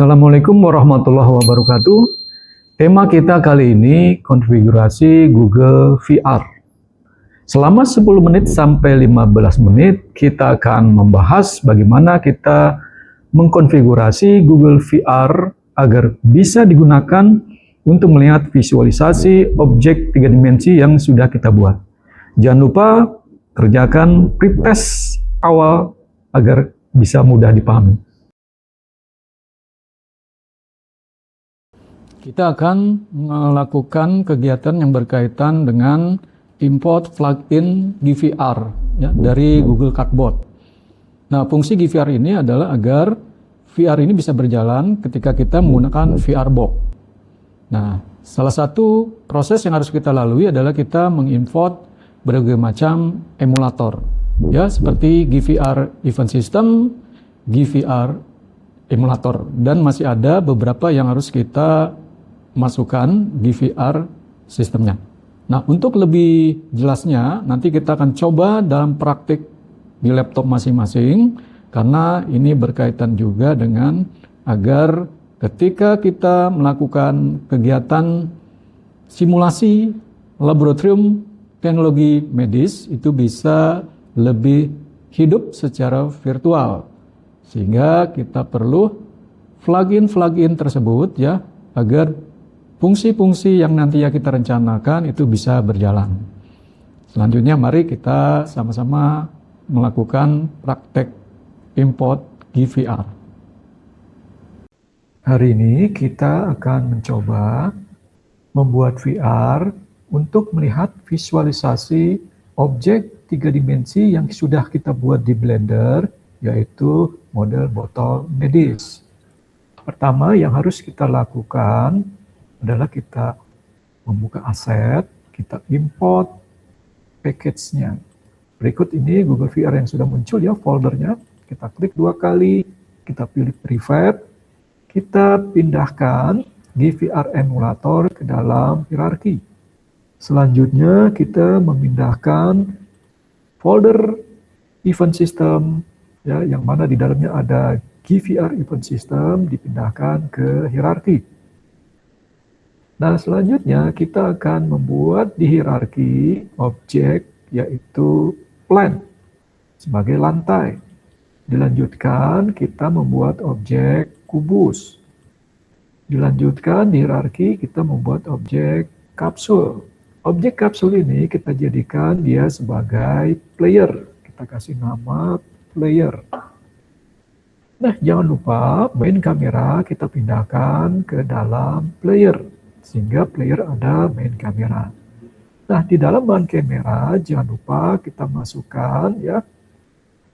Assalamualaikum warahmatullahi wabarakatuh. Tema kita kali ini konfigurasi Google VR. Selama 10 menit sampai 15 menit kita akan membahas bagaimana kita mengkonfigurasi Google VR agar bisa digunakan untuk melihat visualisasi objek 3 dimensi yang sudah kita buat. Jangan lupa kerjakan pretest awal agar bisa mudah dipahami. Kita akan melakukan kegiatan yang berkaitan dengan import plugin GVR ya, dari Google Cardboard. Nah, fungsi GVR ini adalah agar VR ini bisa berjalan ketika kita menggunakan VR Box. Nah, salah satu proses yang harus kita lalui adalah kita mengimport berbagai macam emulator, ya seperti GVR Event System, GVR emulator, dan masih ada beberapa yang harus kita masukkan di VR sistemnya. Nah, untuk lebih jelasnya nanti kita akan coba dalam praktik di laptop masing-masing karena ini berkaitan juga dengan agar ketika kita melakukan kegiatan simulasi laboratorium teknologi medis itu bisa lebih hidup secara virtual. Sehingga kita perlu plugin tersebut ya agar fungsi-fungsi yang nanti kita rencanakan itu bisa berjalan. Selanjutnya mari kita sama-sama melakukan praktek import GVR. Hari ini kita akan mencoba membuat VR untuk melihat visualisasi objek 3 dimensi yang sudah kita buat di Blender, yaitu model botol medis. Pertama yang harus kita lakukan adalah kita membuka aset, kita import package-nya. Berikut ini Google VR yang sudah muncul ya foldernya. Kita klik 2 kali, kita pilih private, kita pindahkan GVR emulator ke dalam hierarki. Selanjutnya kita memindahkan folder event system ya yang mana di dalamnya ada GVR event system dipindahkan ke hierarki. Nah, selanjutnya kita akan membuat di hierarki objek yaitu plane sebagai lantai. Dilanjutkan kita membuat objek kubus. Dilanjutkan di hierarki kita membuat objek kapsul. Objek kapsul ini kita jadikan dia sebagai player. Kita kasih nama player. Nah, jangan lupa main kamera kita pindahkan ke dalam player. Sehingga player ada main kamera. Nah, di dalam main kamera jangan lupa kita masukkan ya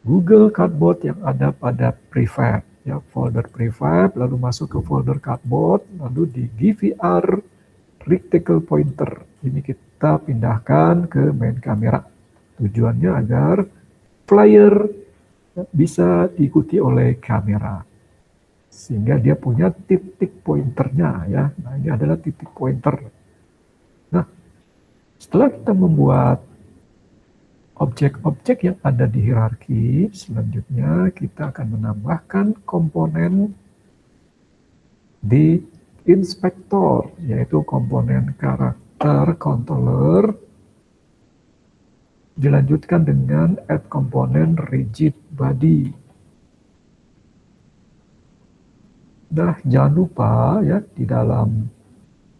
Google Cardboard yang ada pada prefab ya, folder prefab, lalu masuk ke folder Cardboard, lalu di GVR Reticle Pointer. Ini kita pindahkan ke main kamera. Tujuannya agar player bisa diikuti oleh kamera. Sehingga dia punya titik pointernya ya. Nah, ini adalah titik pointer. Nah, setelah kita membuat objek-objek yang ada di hierarki, selanjutnya kita akan menambahkan komponen di inspektor, yaitu komponen karakter controller. Dilanjutkan dengan add komponen rigid body. Nah, jangan lupa ya di dalam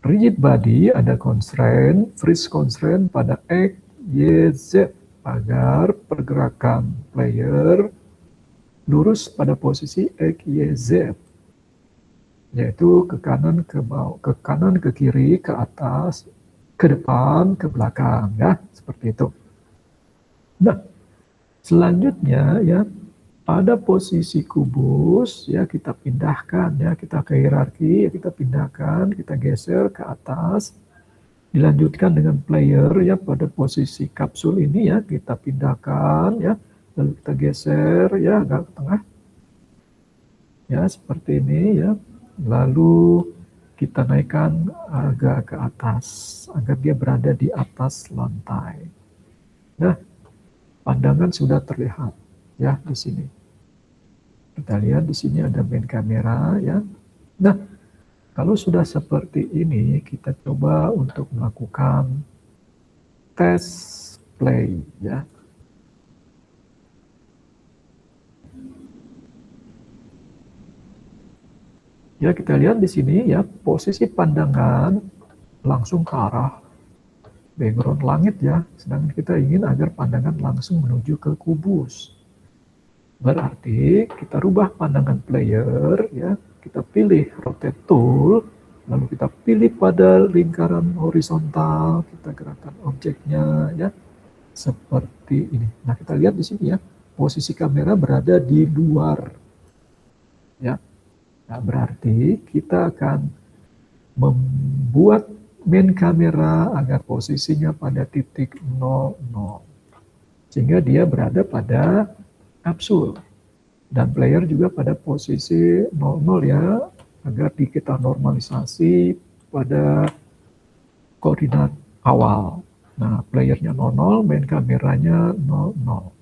rigid body ada constraint, freeze constraint pada X, Y, Z agar pergerakan player lurus pada posisi X, Y, Z, yaitu ke kanan, ke bawah, ke kanan, ke kiri, ke atas, ke depan, ke belakang ya, seperti itu. Nah, selanjutnya ya pada posisi kubus ya kita pindahkan ya, kita ke hierarki ya kita pindahkan, kita geser ke atas. Dilanjutkan dengan player ya pada posisi kapsul ini ya kita pindahkan ya, lalu kita geser ya agak ke tengah. Ya seperti ini ya. Lalu kita naikkan agak ke atas agar dia berada di atas lantai. Nah, pandangan sudah terlihat ya di sini. Kita lihat di sini ada main kamera ya. Nah, kalau sudah seperti ini, kita coba untuk melakukan tes play ya. Ya, kita lihat di sini ya, posisi pandangan langsung ke arah background langit ya, sedangkan kita ingin agar pandangan langsung menuju ke kubus. Berarti kita rubah pandangan player ya, kita pilih rotate tool, lalu kita pilih pada lingkaran horizontal, kita gerakkan objeknya ya, seperti ini. Nah, kita lihat di sini ya, posisi kamera berada di luar ya. Nah, berarti kita akan membuat main kamera agar posisinya pada titik 00, sehingga dia berada pada kapsul, dan player juga pada posisi 00 ya, agar kita normalisasi pada koordinat awal. Nah, playernya 00, main kameranya 00.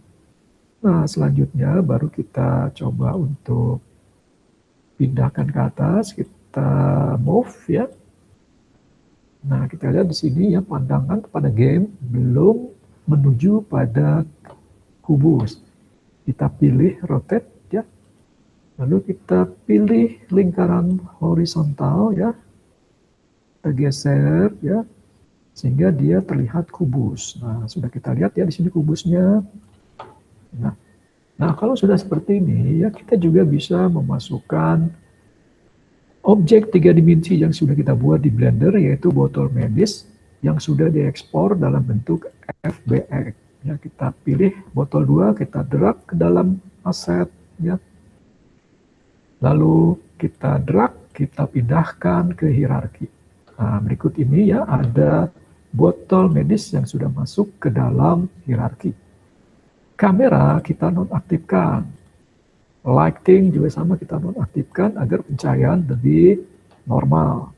Nah, selanjutnya baru kita coba untuk pindahkan ke atas, kita move ya. Nah, kita lihat di sini ya, pandangan pada game belum menuju pada kubus. Kita pilih rotate ya. Lalu kita pilih lingkaran horizontal ya. Kita geser ya, sehingga dia terlihat kubus. Nah, sudah kita lihat ya di sini kubusnya. Nah, kalau sudah seperti ini ya, kita juga bisa memasukkan objek 3 dimensi yang sudah kita buat di Blender, yaitu botol medis yang sudah diekspor dalam bentuk FBX. Ya, kita pilih botol 2, kita drag ke dalam aset ya. Lalu kita drag, kita pindahkan ke hierarki. Nah, berikut ini ya, ada botol medis yang sudah masuk ke dalam hierarki. Kamera kita nonaktifkan. Lighting juga sama, kita nonaktifkan agar pencahayaan lebih normal.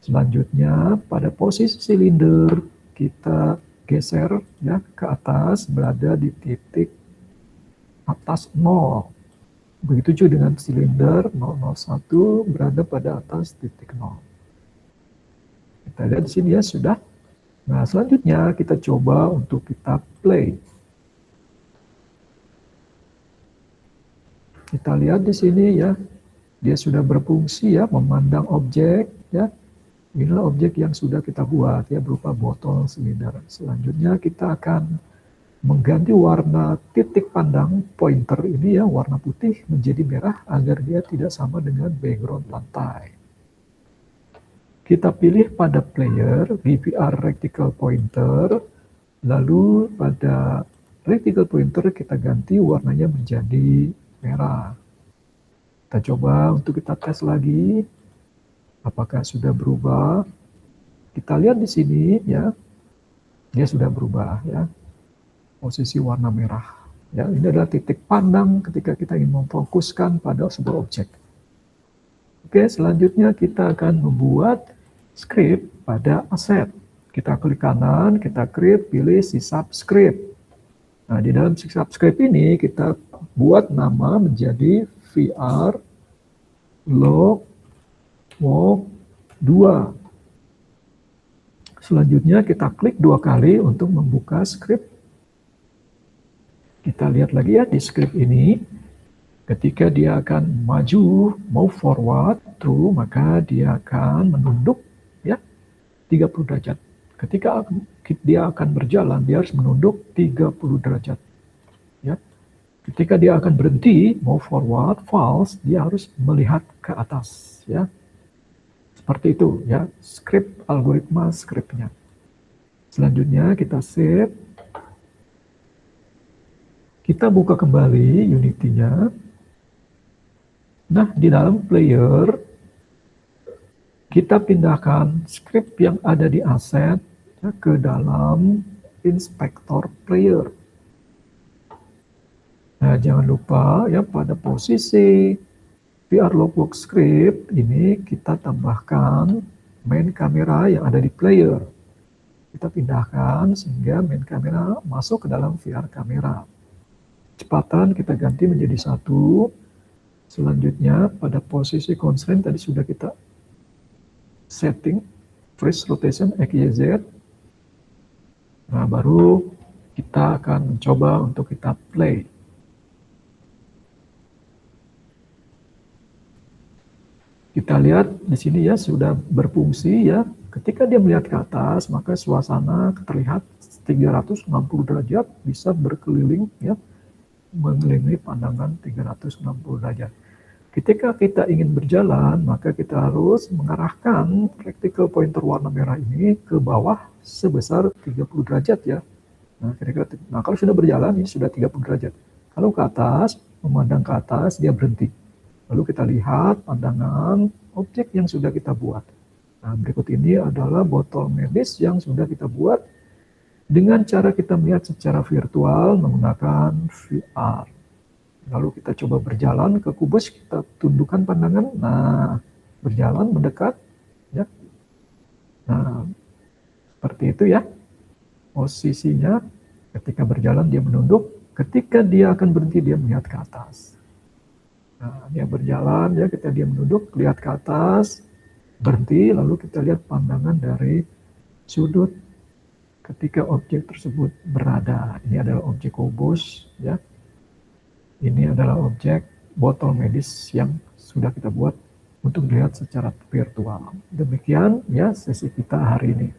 Selanjutnya pada posisi silinder kita geser ya ke atas, berada di titik atas 0. Begitu juga dengan silinder 001 berada pada atas titik 0. Kita lihat di sini ya, sudah. Nah, selanjutnya kita coba untuk kita play. Kita lihat di sini ya, dia sudah berfungsi ya, memandang objek ya. Inilah objek yang sudah kita buat ya, berupa botol silinder. Selanjutnya kita akan mengganti warna titik pandang pointer ini ya, warna putih menjadi merah agar dia tidak sama dengan background lantai. Kita pilih pada player VVR reticle pointer, lalu pada reticle pointer kita ganti warnanya menjadi merah. Kita coba untuk kita tes lagi, apakah sudah berubah. Kita lihat di sini ya, dia sudah berubah ya, posisi warna merah ya. Ini adalah titik pandang ketika kita ingin memfokuskan pada sebuah objek. Oke, selanjutnya kita akan membuat script pada aset. Kita klik kanan, kita create, pilih si subscript. Nah, di dalam subscript ini kita buat nama menjadi VR log walk 2. Selanjutnya kita klik 2 kali untuk membuka script. Kita lihat lagi ya di script ini, ketika dia akan maju, move forward to, maka dia akan menunduk ya 30 derajat. Ketika dia akan berjalan, dia harus menunduk 30 derajat. Ya. Ketika dia akan berhenti, move forward, false, dia harus melihat ke atas. Ya. Seperti itu, ya, script, algoritma scriptnya. Selanjutnya kita save. Kita buka kembali Unity-nya. Nah, di dalam player, kita pindahkan script yang ada di aset ya, ke dalam inspektor player. Nah, jangan lupa ya, pada posisi VR logbook script ini kita tambahkan main kamera yang ada di player. Kita pindahkan sehingga main kamera masuk ke dalam VR kamera. Kecepatan kita ganti menjadi 1. Selanjutnya pada posisi constraint tadi sudah kita setting freeze rotation XYZ. Nah, baru kita akan mencoba untuk kita play. Kita lihat di sini ya sudah berfungsi ya. Ketika dia melihat ke atas, maka suasana terlihat 360 derajat bisa berkeliling ya, mengelilingi pandangan 360 derajat. Ketika kita ingin berjalan, maka kita harus mengarahkan vertical pointer warna merah ini ke bawah sebesar 30 derajat ya. Nah, kalau sudah berjalan ini sudah 30 derajat. Kalau ke atas, memandang ke atas, dia berhenti. Lalu kita lihat pandangan objek yang sudah kita buat. Nah, berikut ini adalah botol medis yang sudah kita buat dengan cara kita melihat secara virtual menggunakan VR. Lalu kita coba berjalan ke kubus, kita tundukkan pandangan, nah berjalan mendekat, ya. Nah, seperti itu ya posisinya. Ketika berjalan dia menunduk, ketika dia akan berhenti dia melihat ke atas. Nah, dia berjalan ya, ketika dia menunduk, lihat ke atas, berhenti, lalu kita lihat pandangan dari sudut ketika objek tersebut berada. Ini adalah objek kubus ya. Ini adalah objek botol medis yang sudah kita buat untuk dilihat secara virtual. Demikian ya sesi kita hari ini.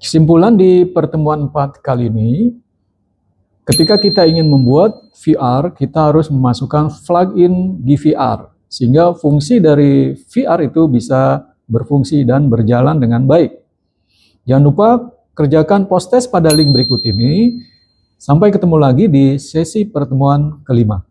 Kesimpulan di pertemuan 4 kali ini, ketika kita ingin membuat VR, kita harus memasukkan plugin GVR, sehingga fungsi dari VR itu bisa berfungsi dan berjalan dengan baik. Jangan lupa kerjakan post test pada link berikut ini. Sampai ketemu lagi di sesi pertemuan kelima.